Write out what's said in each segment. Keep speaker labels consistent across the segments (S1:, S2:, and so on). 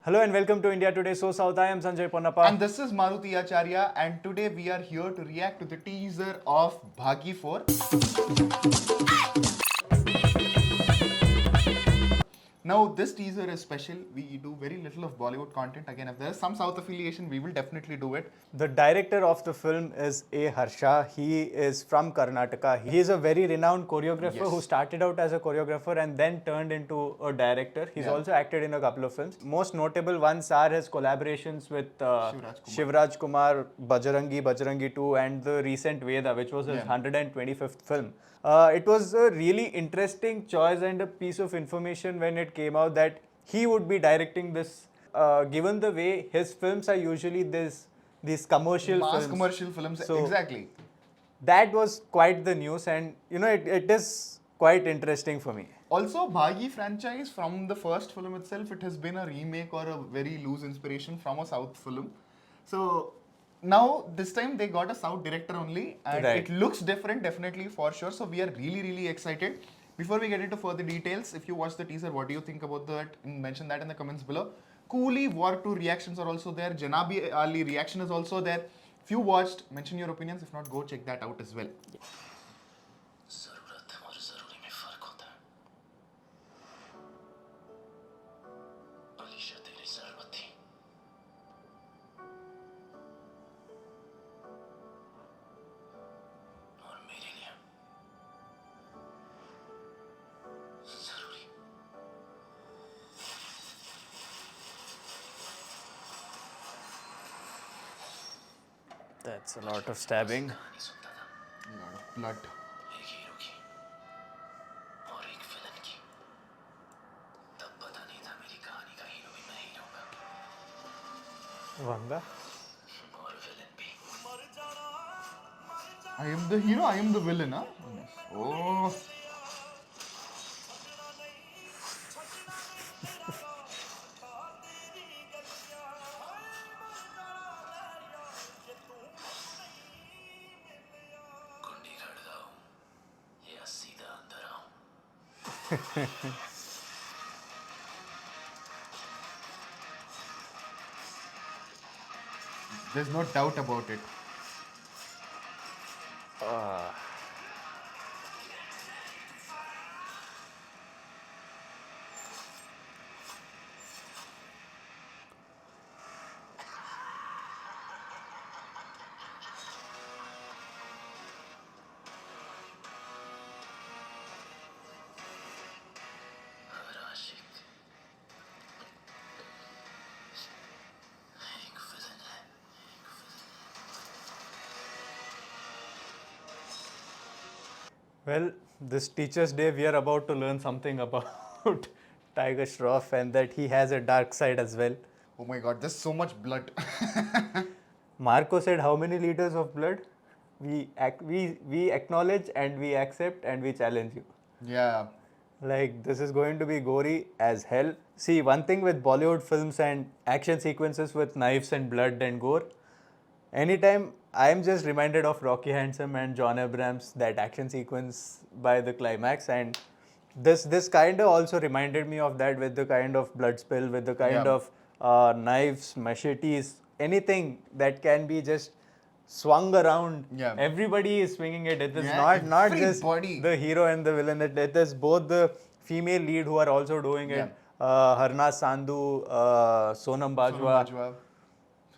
S1: Hello and welcome to India Today SoSouth. I am Sanjay Ponnappa.
S2: And this is Maruti Acharya, and today we are here to react to the teaser of Baaghi 4. Now, this teaser is special. We do very little of Bollywood content. Again, if there is some South affiliation, we will definitely do it.
S1: The director of the film is A.Harsha. He is from Karnataka. He is a very renowned choreographer who started out as a choreographer and then turned into a director. He's also acted in a couple of films. Most notable ones are his collaborations with Shivraj Kumar, Bajrangi 2 and the recent Veda, which was his 125th film. It was a really interesting choice and a piece of information when it came out that he would be directing this. Given the way his films are usually these commercial
S2: Mass
S1: films.
S2: commercial films,
S1: So,
S2: exactly.
S1: That was quite the news, and it is quite interesting for me.
S2: Also, Baaghi franchise, from the first film itself, it has been a remake or a very loose inspiration from a South film. So now this time they got a South director only, and it looks different, definitely, for sure. So we are really excited. Before we get into further details, if you watch the teaser, what do you think about that? Mention that in the comments below. Coolie War 2 reactions are also there. Janabi Ali reaction is also there. If you watched, mention your opinions. If not, go check that out as well.
S1: That's a lot of stabbing.
S2: A lot of blood.
S1: Vanga?
S2: I am the hero, I am the villain, huh? Oh. There's no doubt about it.
S1: Well, this Teacher's Day, we are about to learn something about Tiger Shroff and that he has a dark side as well.
S2: Oh my god, there's so much blood.
S1: Marco said, how many liters of blood? We acknowledge and we accept and we challenge you.
S2: Yeah.
S1: Like, this is going to be gory as hell. See, one thing with Bollywood films and action sequences with knives and blood and gore, anytime I am just reminded of Rocky Handsome and John Abrams, that action sequence by the climax, and this kind of also reminded me of that with the kind of blood spill, with the kind of knives, machetes, anything that can be just swung around.
S2: Yeah.
S1: Everybody is swinging it. It is not just the hero and the villain. It is both the female lead who are also doing it. Harnaaz Sandhu, Sonam Bajwa.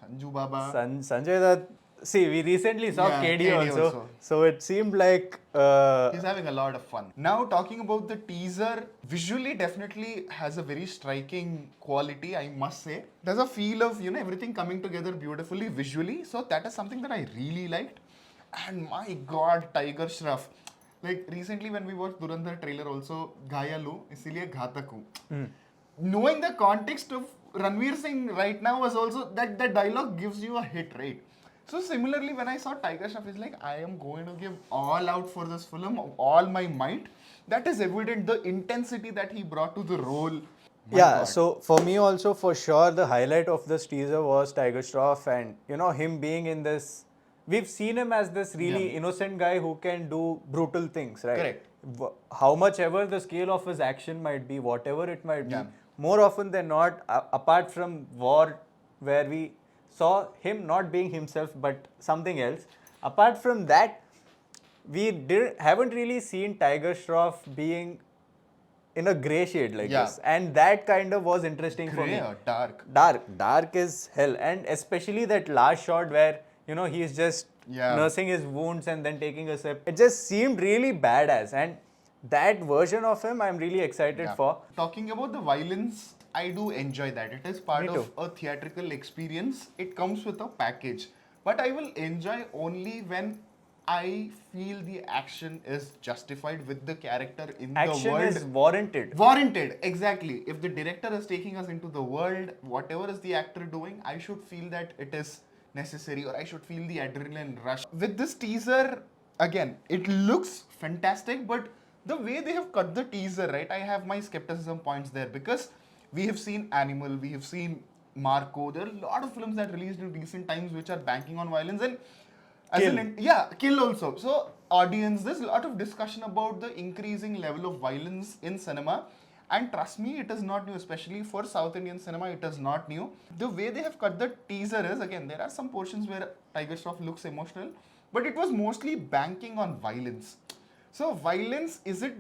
S2: Sanju Baba.
S1: Sanjay Dutt. See, we recently saw KD also. So it seemed like
S2: he's having a lot of fun. Now, talking about the teaser, visually definitely has a very striking quality, I must say. There's a feel of, everything coming together beautifully visually. So that is something that I really liked. And my god, Tiger Shroff. Like recently when we watched Durandar trailer also, Ghayalu, isliye Ghataku. Knowing the context of Ranveer Singh right now was also, that dialogue gives you a hit, right? So similarly, when I saw Tiger Shroff, it's like, I am going to give all out for this film, all my might. That is evident, the intensity that he brought to the role.
S1: So for me also, for sure, the highlight of this teaser was Tiger Shroff and, him being in this. We've seen him as this really innocent guy who can do brutal things, right?
S2: Correct.
S1: How much ever the scale of his action might be, whatever it might be, more often than not, apart from War, where we saw him not being himself but something else, apart from that, we haven't really seen Tiger Shroff being in a grey shade like
S2: Yeah.
S1: this, and that kind of was interesting for
S2: Grey
S1: me.
S2: or dark?
S1: Dark is hell, and especially that last shot where he's just
S2: Yeah.
S1: nursing his wounds and then taking a sip. It just seemed really badass, and that version of him I'm really excited
S2: Yeah.
S1: for.
S2: Talking about the violence, I do enjoy that. It is part
S1: Me
S2: of
S1: too.
S2: a theatrical experience. It comes with a package. But I will enjoy only when I feel the action is justified with the character in the
S1: Action
S2: world.
S1: is warranted.
S2: Warranted, exactly. If the director is taking us into the world, whatever is the actor doing, I should feel that it is necessary, or I should feel the adrenaline rush. With this teaser, again, it looks fantastic, but the way they have cut the teaser, right, I have my skepticism points there, because we have seen Animal, we have seen Marco. There are a lot of films that released in recent times which are banking on violence, and Kill also. So, audience, there's a lot of discussion about the increasing level of violence in cinema. And trust me, it is not new, especially for South Indian cinema, it is not new. The way they have cut the teaser is, again, there are some portions where Tiger Shroff looks emotional, but it was mostly banking on violence. So, violence, is it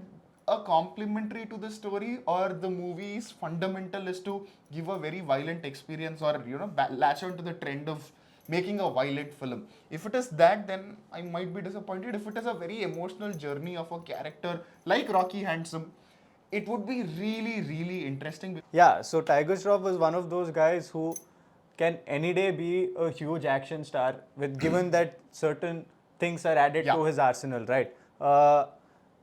S2: a complementary to the story, or the movie's fundamental is to give a very violent experience, or, latch on to the trend of making a violent film? If it is that, then I might be disappointed. If it is a very emotional journey of a character like Rocky Handsome, it would be really, really interesting.
S1: Yeah, so Tiger Shroff was one of those guys who can any day be a huge action star, with given that certain things are added
S2: Yeah.
S1: to his arsenal, right?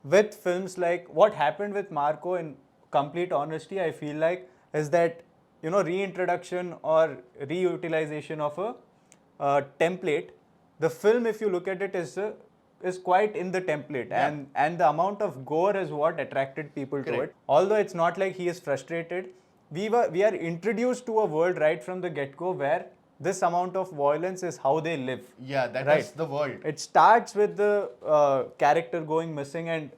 S1: With films like what happened with Marco, in complete honesty, I feel like is that reintroduction or reutilization of a template. The film, if you look at it, is quite in the template,
S2: Yeah.
S1: and the amount of gore is what attracted people to
S2: Correct.
S1: it. Although it's not like he is frustrated, we are introduced to a world right from the get-go where this amount of violence is how they live.
S2: Yeah, that is
S1: Right.
S2: the world.
S1: It starts with the character going missing and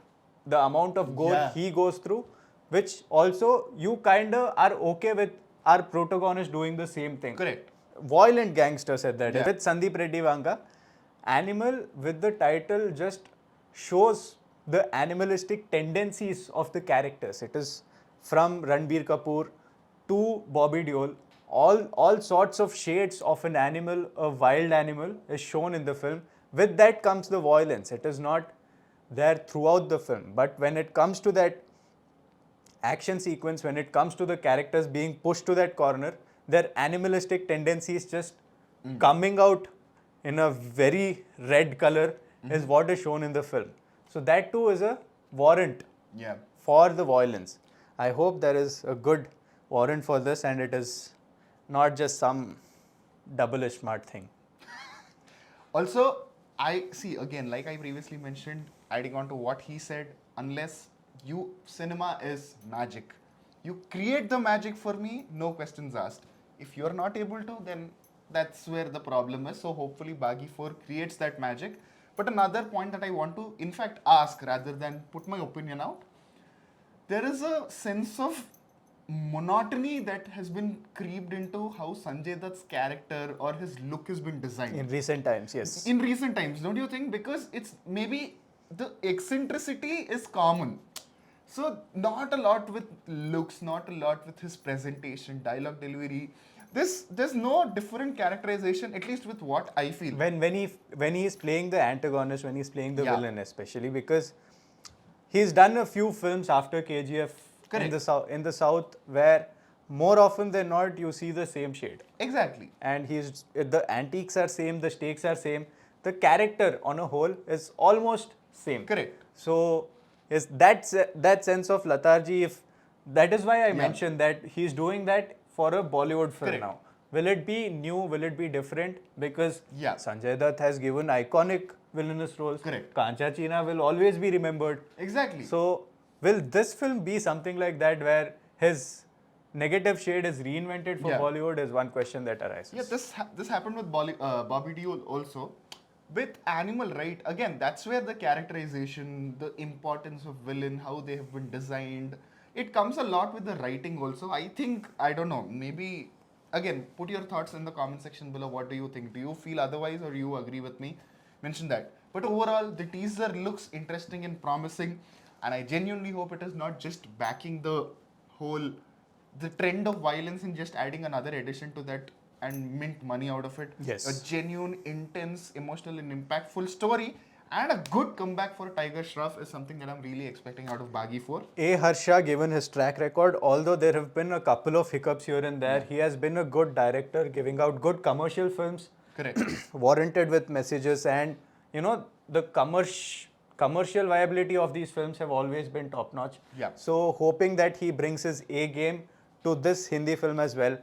S1: the amount of gore
S2: Yeah.
S1: he goes through, which also you kind of are okay with our protagonist doing the same thing.
S2: Correct.
S1: Violent gangster said that.
S2: Yeah.
S1: With Sandeep Reddy Vanga, Animal with the title just shows the animalistic tendencies of the characters. It is from Ranbir Kapoor to Bobby Deol. All sorts of shades of an animal, a wild animal, is shown in the film. With that comes the violence. It is not there throughout the film. But when it comes to that action sequence, when it comes to the characters being pushed to that corner, their animalistic tendencies just coming out in a very red color is what is shown in the film. So that too is a warrant
S2: Yeah.
S1: for the violence. I hope there is a good warrant for this and it is not just some double smart thing.
S2: Also, I see, again, like I previously mentioned, adding on to what he said, unless cinema is magic. You create the magic for me, no questions asked. If you're not able to, then that's where the problem is. So hopefully Baaghi 4 creates that magic. But another point that I want to, in fact, ask rather than put my opinion out, there is a sense of monotony that has been creeped into how Sanjay Dutt's character or his look has been designed.
S1: In recent times, yes.
S2: In recent times, don't you think? Because it's maybe the eccentricity is common. So not a lot with looks, not a lot with his presentation, dialogue delivery. There's no different characterization, at least with what I feel.
S1: When he is playing the antagonist, when he's playing the
S2: Yeah.
S1: villain, especially because he's done a few films after KGF
S2: Correct.
S1: in the South where more often than not you see the same shade,
S2: Exactly.
S1: and the antiques are same, the stakes are same, the character on a whole is almost same.
S2: Correct.
S1: So is that sense of lethargy, if that is why I mentioned that he's doing that for a Bollywood film
S2: Correct.
S1: now. Will it be new? Will it be different? Because
S2: Yeah.
S1: Sanjay Dutt has given iconic villainous roles.
S2: Correct.
S1: Kancha Cheena will always be remembered.
S2: Exactly.
S1: So will this film be something like that where his negative shade is reinvented for
S2: Yeah.
S1: Bollywood is one question that arises.
S2: Yeah, this happened with Bobby Deol also. With Animal, right? Again, that's where the characterization, the importance of villain, how they have been designed, it comes a lot with the writing also. I think, I don't know, maybe, again, put your thoughts in the comment section below. What do you think? Do you feel otherwise or you agree with me? Mention that. But overall, the teaser looks interesting and promising, and I genuinely hope it is not just backing the whole, the trend of violence and just adding another addition to that and mint money out of it.
S1: Yes.
S2: A genuine, intense, emotional and impactful story and a good comeback for Tiger Shroff is something that I'm really expecting out of Baaghi 4.
S1: A.Harsha, given his track record, although there have been a couple of hiccups here and there, he has been a good director, giving out good commercial films.
S2: Correct.
S1: Warranted with messages, and you know, the commercial viability of these films have always been top notch.
S2: Yeah.
S1: So hoping that he brings his A game to this Hindi film as well.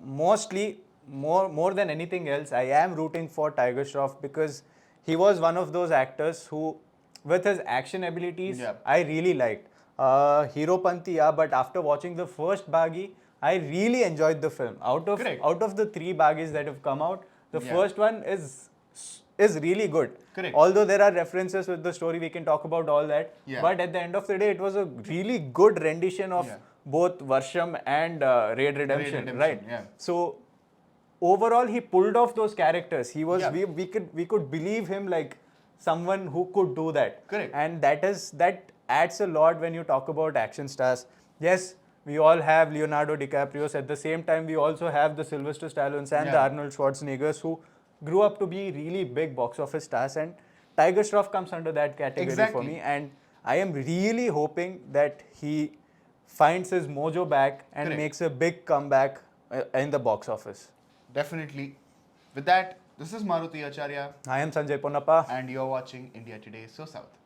S1: Mostly, more than anything else, I am rooting for Tiger Shroff because he was one of those actors who, with his action abilities,
S2: Yeah.
S1: I really liked. Hero Panti, yeah, but after watching the first Baaghi, I really enjoyed the film. Out of the 3 Baaghis that have come out, the
S2: Yeah.
S1: first one is really good.
S2: Correct.
S1: Although there are references with the story, we can talk about all that.
S2: Yeah.
S1: But at the end of the day, it was a really good rendition of
S2: Yeah.
S1: both Varsham and Raid Redemption, right?
S2: Yeah.
S1: So overall, he pulled off those characters. He was
S2: Yeah.
S1: we could believe him like someone who could do that.
S2: Correct.
S1: And that adds a lot when you talk about action stars. Yes, we all have Leonardo DiCaprio's. At the same time, we also have the Sylvester Stallones and the
S2: Yeah.
S1: Arnold Schwarzeneggers who grew up to be really big box office stars. And Tiger Shroff comes under that category for
S2: Exactly.
S1: me. And I am really hoping that he finds his mojo back and
S2: Correct.
S1: makes a big comeback in the box office.
S2: Definitely. With that, this is Maruti Acharya
S1: I am Sanjay Ponnappa.
S2: and you're watching India Today, So South.